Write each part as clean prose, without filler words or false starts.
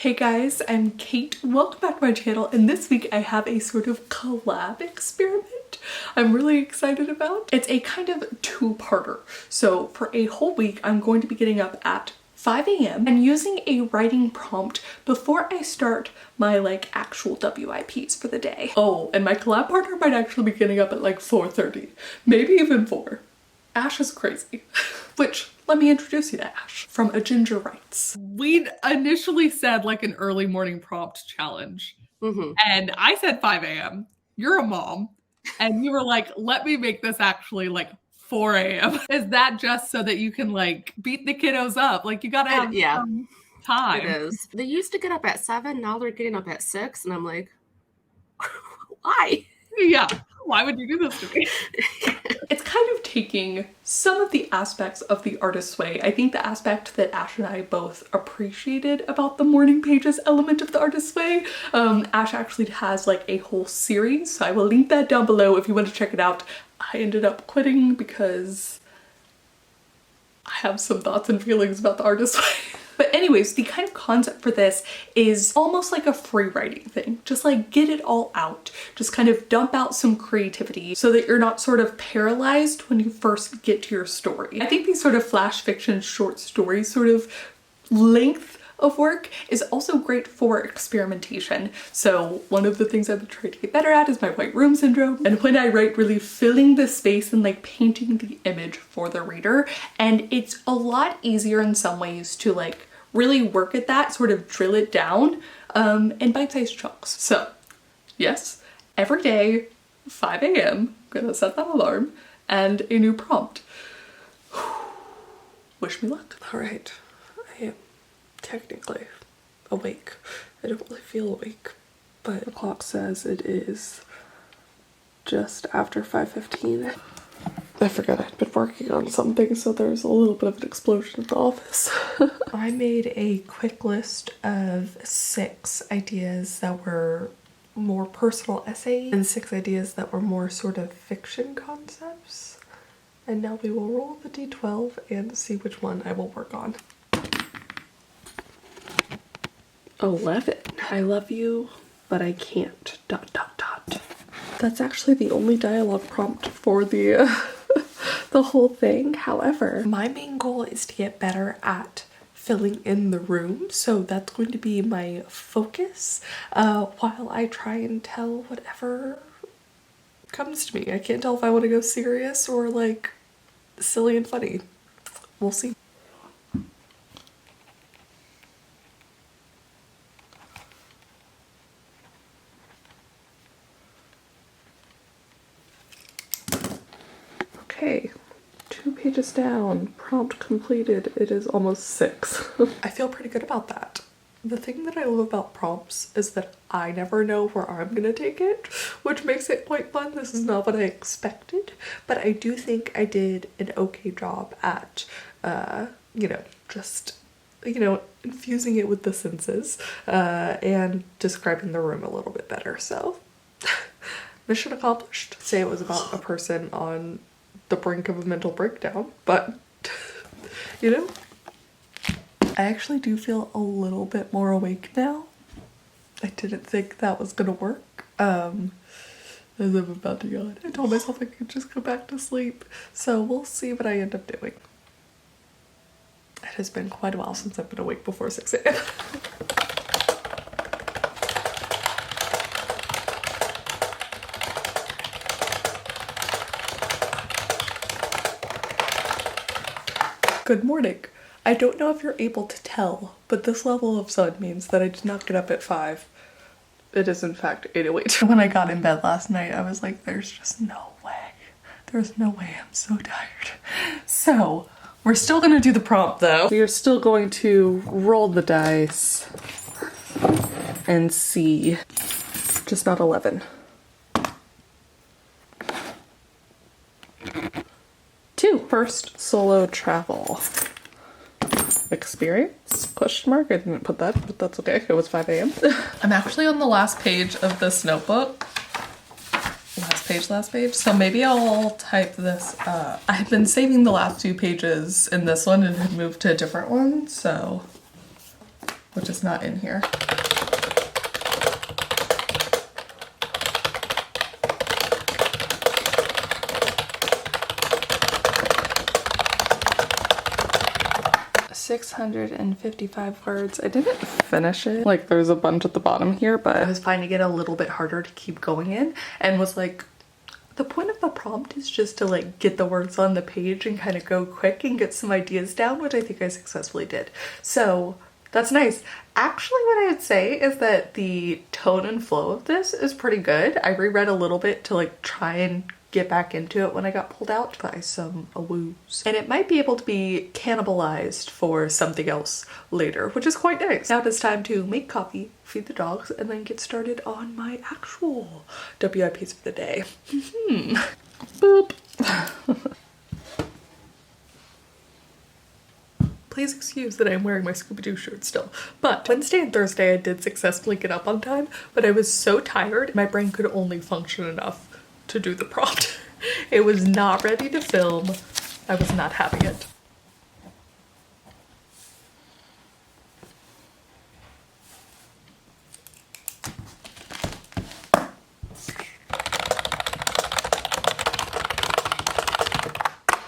Hey guys, I'm Kate. Welcome back to my channel, and this week I have a sort of collab experiment I'm really excited about. It's a kind of two-parter. So for a whole week, I'm going to be getting up at 5 a.m. and using a writing prompt before I start my actual WIPs for the day. Oh, and my collab partner might actually be getting up at 4:30, maybe even 4. Ash is crazy. Which, let me introduce you to Ash from A Ginger Writes. We initially said an early morning prompt challenge. And I said 5 a.m. You're a mom. And you were like, let me make this actually 4 a.m. Is that just so that you can beat the kiddos up? You gotta have some time. It is. They used to get up at 7, now they're getting up at 6, and I'm like, why? Yeah, why would you do this to me? It's kind of taking some of the aspects of the artist's way. I think the aspect that Ash and I both appreciated about the morning pages element of the artist's way. Ash actually has a whole series, so I will link that down below if you want to check it out. I ended up quitting because I have some thoughts and feelings about the artist's way. But anyways, the kind of concept for this is almost like a free writing thing. Just get it all out. Just kind of dump out some creativity so that you're not sort of paralyzed when you first get to your story. I think these sort of flash fiction short stories sort of length of work is also great for experimentation. So one of the things I've been trying to get better at is my white room syndrome. And when I write, really filling the space and painting the image for the reader. And it's a lot easier in some ways to really work at that, sort of drill it down in bite-sized chunks. So yes, every day, 5 a.m., I'm gonna set that alarm and a new prompt. Wish me luck. All right, I am technically awake. I don't really feel awake, but the clock says it is just after 5:15. I forgot I'd been working on something, so there's a little bit of an explosion in the office. I made a quick list of 6 ideas that were more personal essays and 6 ideas that were more sort of fiction concepts. And now we will roll the d12 and see which one I will work on. 11. I love you, but I can't. ... That's actually the only dialogue prompt for the the whole thing. However, my main goal is to get better at filling in the room, so that's going to be my focus while I try and tell whatever comes to me. I can't tell if I want to go serious or silly and funny. We'll see. Okay, 2 pages down, prompt completed. It is almost 6. I feel pretty good about that. The thing that I love about prompts is that I never know where I'm gonna take it, which makes it quite fun. This is not what I expected, but I do think I did an okay job at, infusing it with the senses and describing the room a little bit better. So, mission accomplished. Say it was about a person on the brink of a mental breakdown, but I actually do feel a little bit more awake now. I didn't think that was gonna work. As I'm about to yawn. I told myself I could just go back to sleep, so we'll see what I end up doing. It has been quite a while since I've been awake before 6 a.m. Good morning. I don't know if you're able to tell, but this level of sun means that I did not get up at 5. It is in fact 8:08. When I got in bed last night, I was like, there's just no way. There's no way, I'm so tired. So, we're still gonna do the prompt though. We are still going to roll the dice and see. Just not 11. 2. First solo travel. Experience? Question mark? I didn't put that, but that's okay. It was 5 a.m. I'm actually on the last page of this notebook. Last page. So maybe I'll type this up. I had been saving the last 2 pages in this one and had moved to a different one, so which is not in here. $655 words. I didn't finish it. Like there's a bunch at the bottom here, but I was finding it a little bit harder to keep going in and was like, the point of the prompt is just to like get the words on the page and kind of go quick and get some ideas down, which I think I successfully did. So that's nice. Actually, what I would say is that the tone and flow of this is pretty good. I reread a little bit to like try and get back into it when I got pulled out by some woos. And it might be able to be cannibalized for something else later, which is quite nice. Now it's time to make coffee, feed the dogs, and then get started on my actual WIPs for the day. Boop. Please excuse that I'm wearing my Scooby-Doo shirt still. But Wednesday and Thursday I did successfully get up on time, but I was so tired, my brain could only function enough to do the prompt. It was not ready to film. I was not having it.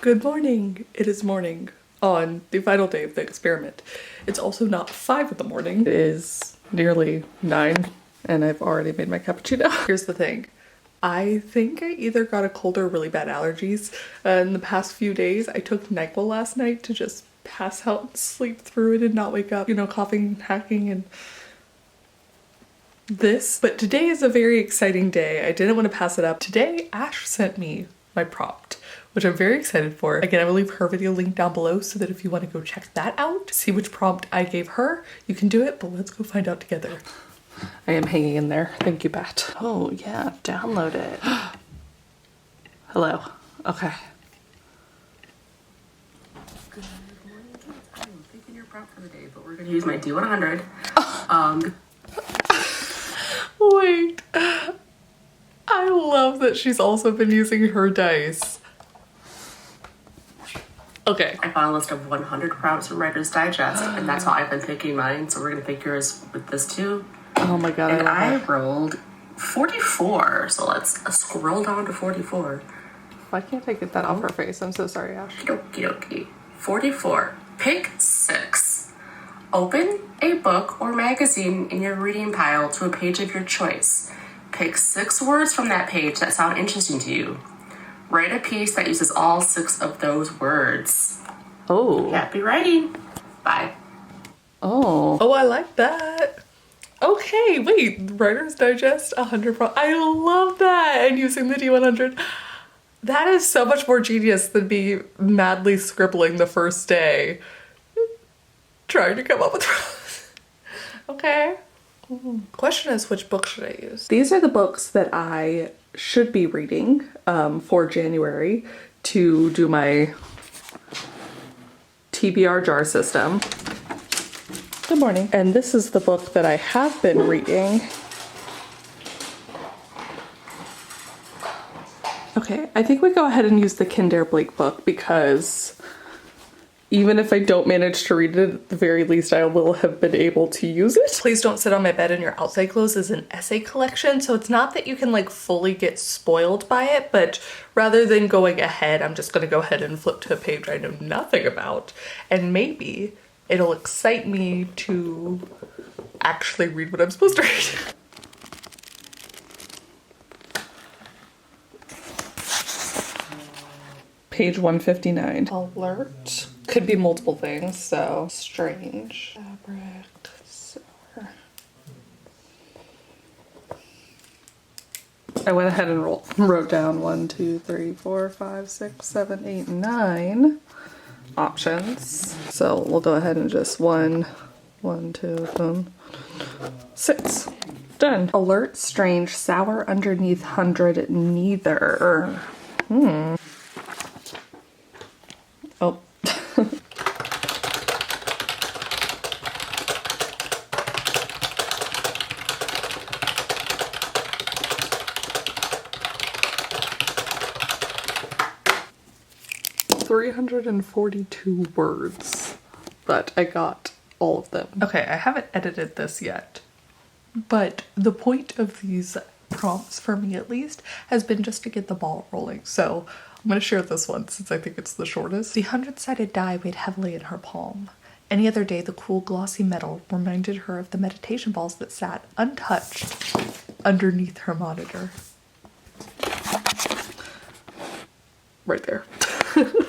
Good morning. It is morning on the final day of the experiment. It's also not 5 in the morning. It is nearly 9 and I've already made my cappuccino. Here's the thing. I think I either got a cold or really bad allergies in the past few days. I took NyQuil last night to just pass out and sleep through it and not wake up, you know, coughing and hacking and this. But today is a very exciting day. I didn't want to pass it up. Today, Ash sent me my prompt, which I'm very excited for. Again, I will leave her video link down below so that if you want to go check that out, see which prompt I gave her, you can do it, but let's go find out together. I am hanging in there. Thank you, Bat. Oh yeah, download it. Hello. Okay. Good morning, kids. I'm picking your prompt for the day, but we're gonna use my D100. Wait. I love that she's also been using her dice. Okay. I found a list of 100 prompts from Writer's Digest, and that's how I've been picking mine. So we're gonna pick yours with this too. Oh my god, and I love rolled 44, so let's scroll down to 44. Why can't I get that off her face? I'm so sorry, Ash. Okie dokie. 44. Pick 6. Open a book or magazine in your reading pile to a page of your choice. Pick 6 words from that page that sound interesting to you. Write a piece that uses all 6 of those words. Oh. Happy writing. Bye. Oh. Oh, I like that. Okay, wait, Writer's Digest, 100 I love that, and using the D100. That is so much more genius than me madly scribbling the first day, trying to come up with okay. Question is, which book should I use? These are the books that I should be reading for January to do my TBR jar system. Good morning. And this is the book that I have been reading. Okay, I think we go ahead and use the Kinder Blake book because even if I don't manage to read it, at the very least I will have been able to use it. Please Don't Sit on My Bed in Your Outside Clothes is an essay collection, so it's not that you can like fully get spoiled by it, but rather than going ahead, I'm just gonna go ahead and flip to a page I know nothing about, and maybe it'll excite me to actually read what I'm supposed to read. Page 159. Alert. Could be multiple things, so strange. Fabric. Silver. I went ahead and wrote down 1, 2, 3, 4, 5, 6, 7, 8, 9 options. So we'll go ahead and just 1, 2, boom, 6. Done. Alert, strange, sour underneath, 100, neither. Oh. $342 words, but I got all of them. Okay, I haven't edited this yet, but the point of these prompts, for me at least, has been just to get the ball rolling. So I'm going to share this one since I think it's the shortest. The 100-sided die weighed heavily in her palm. Any other day, the cool, glossy metal reminded her of the meditation balls that sat untouched underneath her monitor. Right there.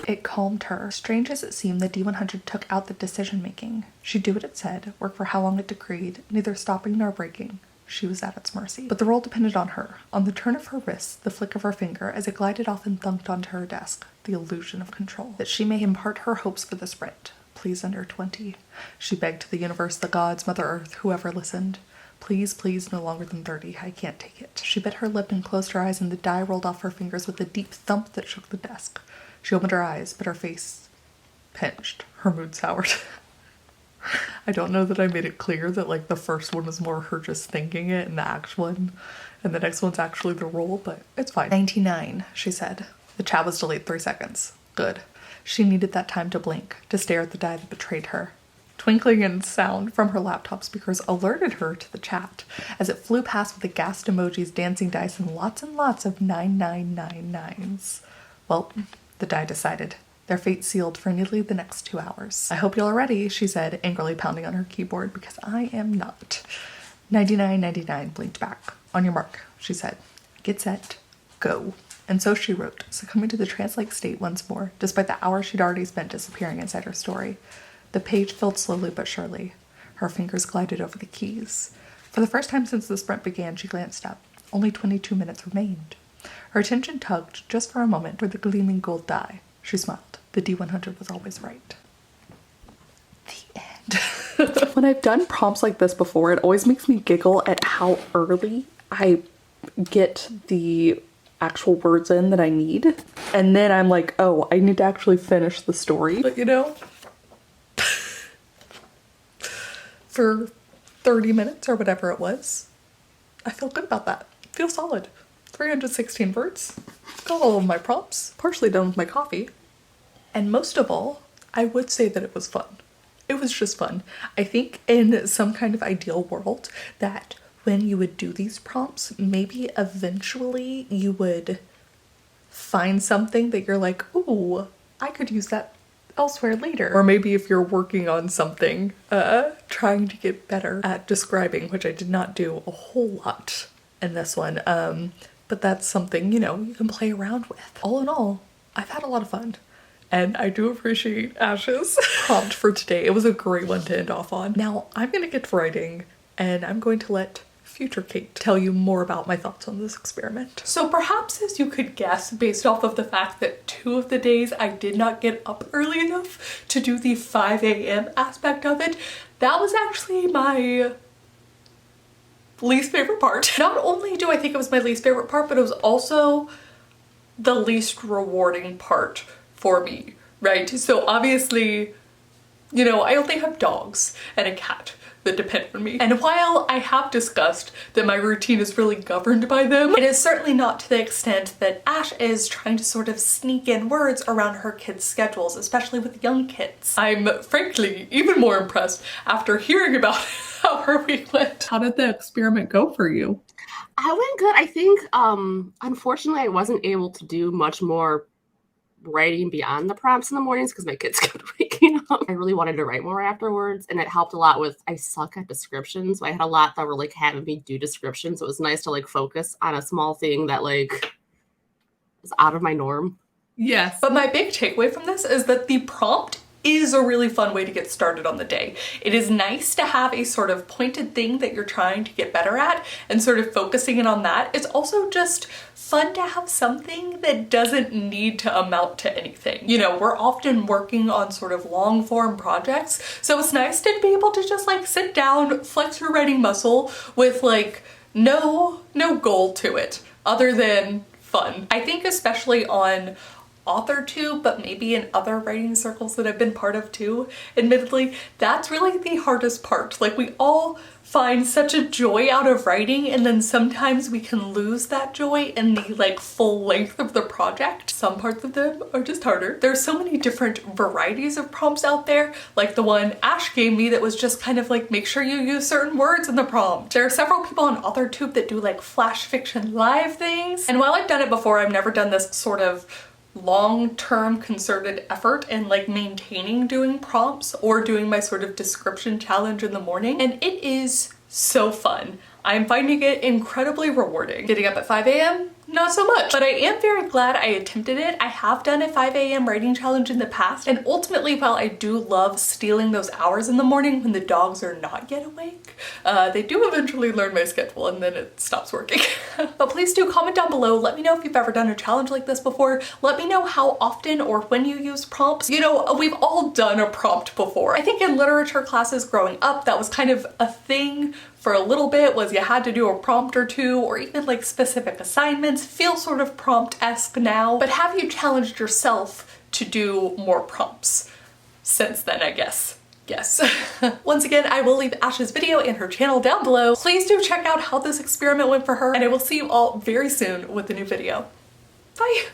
It calmed her. Strange as it seemed, the D100 took out the decision-making. She'd do what it said, work for how long it decreed, neither stopping nor breaking. She was at its mercy. But the roll depended on her, on the turn of her wrist, the flick of her finger, as it glided off and thunked onto her desk, the illusion of control. That she may impart her hopes for the sprint. Please, under 20. She begged the universe, the gods, Mother Earth, whoever listened. Please, please, no longer than 30. I can't take it. She bit her lip and closed her eyes, and the die rolled off her fingers with a deep thump that shook the desk. She opened her eyes, but her face pinched. Her mood soured. I don't know that I made it clear that, like, the first one was more her just thinking it and the actual one, and the next one's actually the roll, but it's fine. 99, she said. The chat was delayed 3 seconds. Good. She needed that time to blink, to stare at the die that betrayed her. Twinkling and sound from her laptop speakers alerted her to the chat as it flew past with the gassed emojis, dancing dice, and lots of 9999s. Well, the die decided. Their fate sealed for nearly the next 2 hours. I hope y'all are ready, she said, angrily pounding on her keyboard, because I am not. 9999 blinked back. On your mark, she said. Get set, go. And so she wrote, succumbing to the trance-like state once more, despite the hours she'd already spent disappearing inside her story. The page filled slowly but surely. Her fingers glided over the keys. For the first time since the sprint began, she glanced up. Only 22 minutes remained. Her attention tugged, just for a moment, toward the gleaming gold die. She smiled. The D100 was always right. The end. When I've done prompts like this before, it always makes me giggle at how early I get the actual words in that I need. And then I'm like, oh, I need to actually finish the story. But you know, for 30 minutes or whatever it was, I feel good about that. Feel solid. 316 words. Got all of my prompts. Partially done with my coffee. And most of all, I would say that it was fun. It was just fun. I think in some kind of ideal world that when you would do these prompts, maybe eventually you would find something that you're like, ooh, I could use that elsewhere later. Or maybe if you're working on something, trying to get better at describing, which I did not do a whole lot in this one. But that's something, you know, you can play around with. All in all, I've had a lot of fun. And I do appreciate Ash's prompt for today. It was a great one to end off on. Now I'm gonna get to writing and I'm going to let future Kate tell you more about my thoughts on this experiment. So perhaps, as you could guess, based off of the fact that 2 of the days I did not get up early enough to do the 5 a.m. aspect of it, that was actually my least favorite part. Not only do I think it was my least favorite part, but it was also the least rewarding part for me, right? So obviously, you know, I only have dogs and a cat that depend on me. And while I have discussed that my routine is really governed by them, it is certainly not to the extent that Ash is trying to sort of sneak in words around her kids' schedules, especially with young kids. I'm frankly even more impressed after hearing about how her week went. How did the experiment go for you? I went good. I think, unfortunately, I wasn't able to do much more writing beyond the prompts in the mornings because my kids kept waking up. I really wanted to write more afterwards, and it helped a lot with, I suck at descriptions, so I had a lot that were like having me do descriptions, so it was nice to like focus on a small thing that like is out of my norm. Yes. But my big takeaway from this is that the prompt is a really fun way to get started on the day. It is nice to have a sort of pointed thing that you're trying to get better at and sort of focusing in on that. It's also just fun to have something that doesn't need to amount to anything. You know, we're often working on sort of long form projects, so it's nice to be able to just like sit down, flex your writing muscle with like no goal to it other than fun. I think especially on AuthorTube, but maybe in other writing circles that I've been part of too, admittedly, that's really the hardest part. Like, we all find such a joy out of writing, and then sometimes we can lose that joy in the like full length of the project. Some parts of them are just harder. There's so many different varieties of prompts out there, like the one Ash gave me that was just kind of like, make sure you use certain words in the prompt. There are several people on AuthorTube that do like flash fiction live things, and while I've done it before, I've never done this sort of long-term concerted effort in like maintaining doing prompts or doing my sort of description challenge in the morning, and it is so fun. I'm finding it incredibly rewarding. Getting up at 5 a.m? Not so much, but I am very glad I attempted it. I have done a 5 a.m. writing challenge in the past, and ultimately, while I do love stealing those hours in the morning when the dogs are not yet awake, they do eventually learn my schedule and then it stops working. But please do comment down below. Let me know if you've ever done a challenge like this before. Let me know how often or when you use prompts. You know, we've all done a prompt before. I think in literature classes growing up, that was kind of a thing for a little bit, was you had to do a prompt or two, or even like specific assignments feel sort of prompt-esque now. But have you challenged yourself to do more prompts since then, I guess? Yes. Once again, I will leave Ash's video and her channel down below. Please do check out how this experiment went for her, and I will see you all very soon with a new video. Bye!